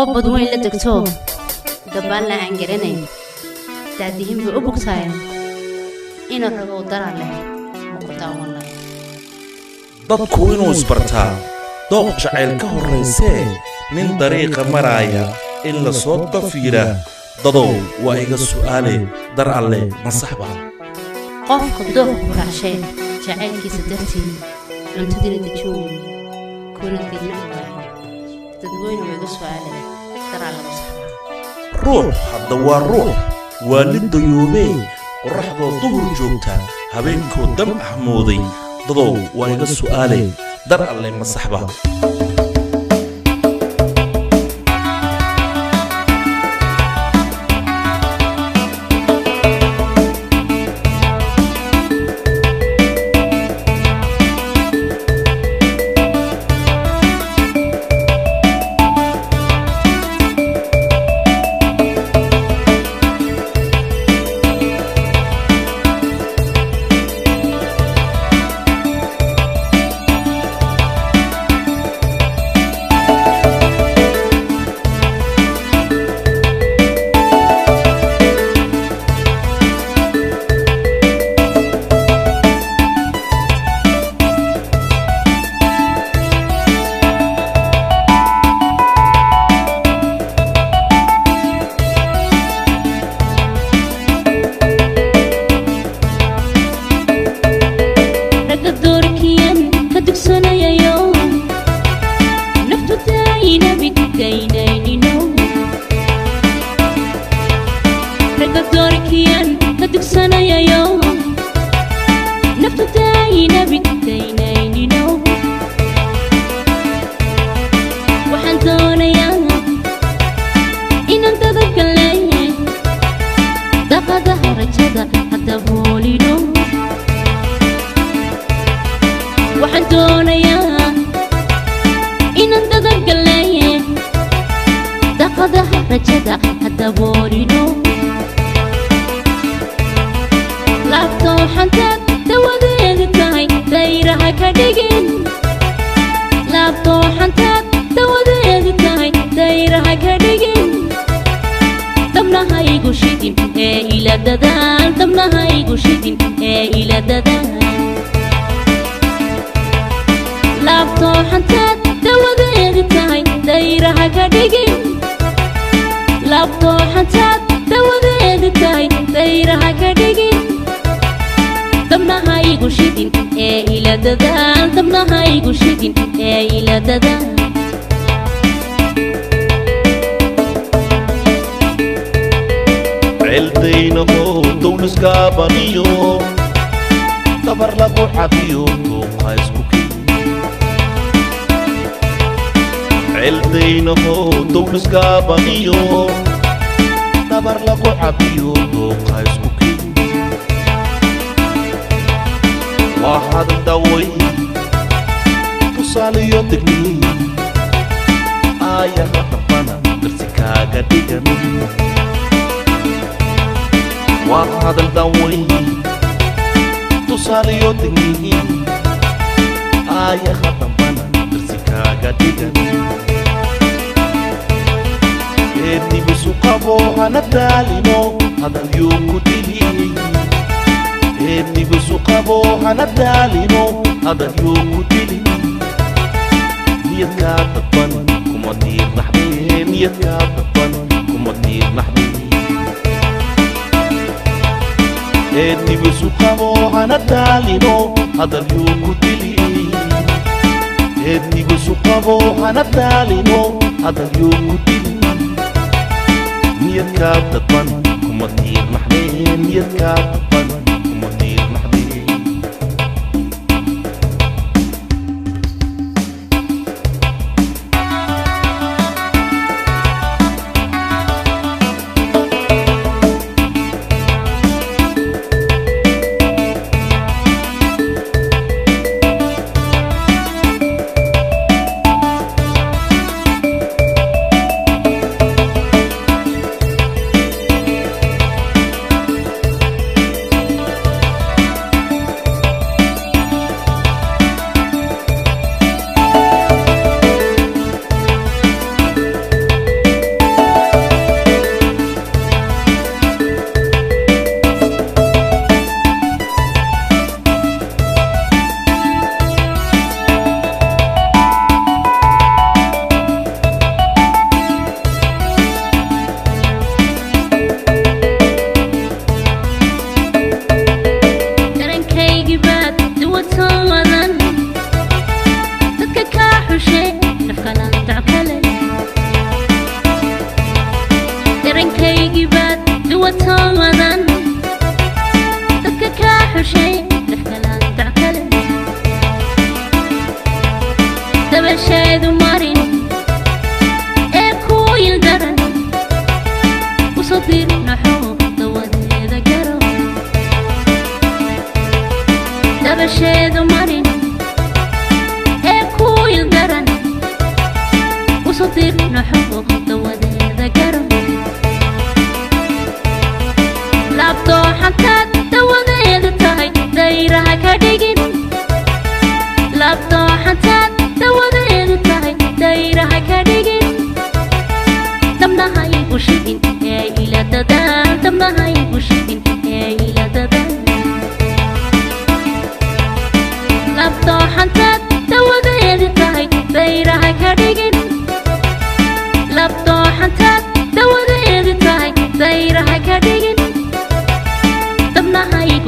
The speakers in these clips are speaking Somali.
قبض وين لدكتور دبالنا عن قرنين تعديهم بأبوك سايا إنو رغو درع له مقطع والله dadku inuu isbartaa dooq jacayl ka horeysee nin dariiqa maraaya in la soo dafiira dadow waa iga su'aale dar alle ma saxba qofka dooq ku raacay jacaylkiisa dartii cuntadina dajoog kuna dirna dadweyne waa iga su'aale dar alle ma saxba ruux hadda waa ruux waalid dayoobee qorraxdoo duhur joogta habeenkoo dam axmooday dadow waa iga su'aale dar alle ma saxba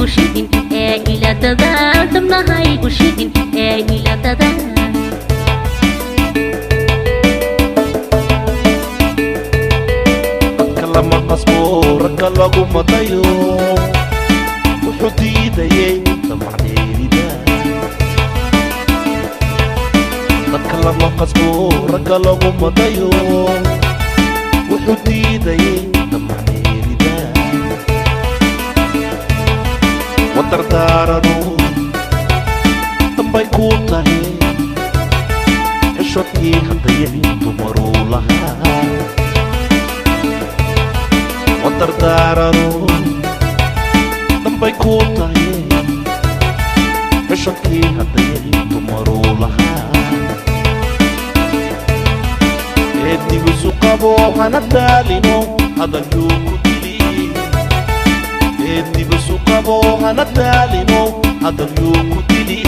gushidin ee ila dadaan dabnahay gushidin ee ila dadaan lama qasbo ragga lagu madayo wuxuu diidayay damacdeerida dadka lama qasbo ragga lagu madayo wuxuu diidayay damacdeerida wadardaaranu dambay ku tahay xishoodkii hadayay dumaruu lahaa wadardaaranu dambay ku tahay xishoodkii hadayay dumaruu lahaa eedigiisu qabo hana daalino hadalkuu ku dili eedigiisu qabo hana daalino hadalkuu ku dili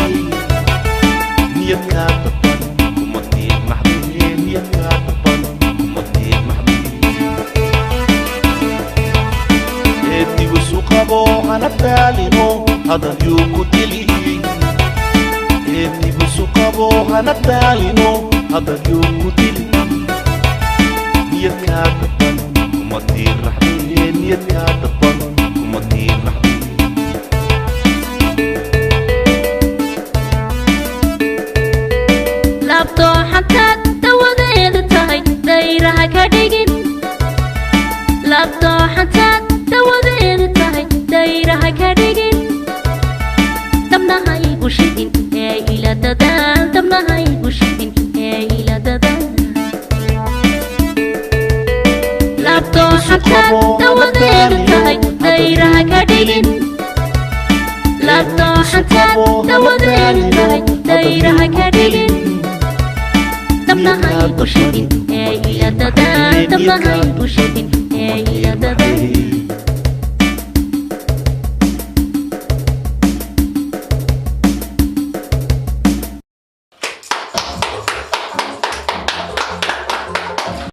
niyadkaa daban kuma diirnaxdee niyadkaa daban kuma diirnaxdee eedigiisu qabo hana daalino hadalkuu ku dili eedigiisu qabo hana daalino hadalkuu ku dili niyadkaa daban kuma diirnaxdee niyadkaa daban kuma diirnaxdee labto xantaad dawadeeda tahay dayraha ka dhigin labto xantaad dawadeeda tahay dayraha ka dhigin dabnahay gushidin ee ila dadaan dabnahay gushidin ee ila dadaan labto xantaad dawadeeda tahay dayraha ka dhigin labto xantaad dawadeeda tahay dayraha ka dhigin dabnahay gushidin ee ila dadaan dabnahay gushidin ee ila dadaan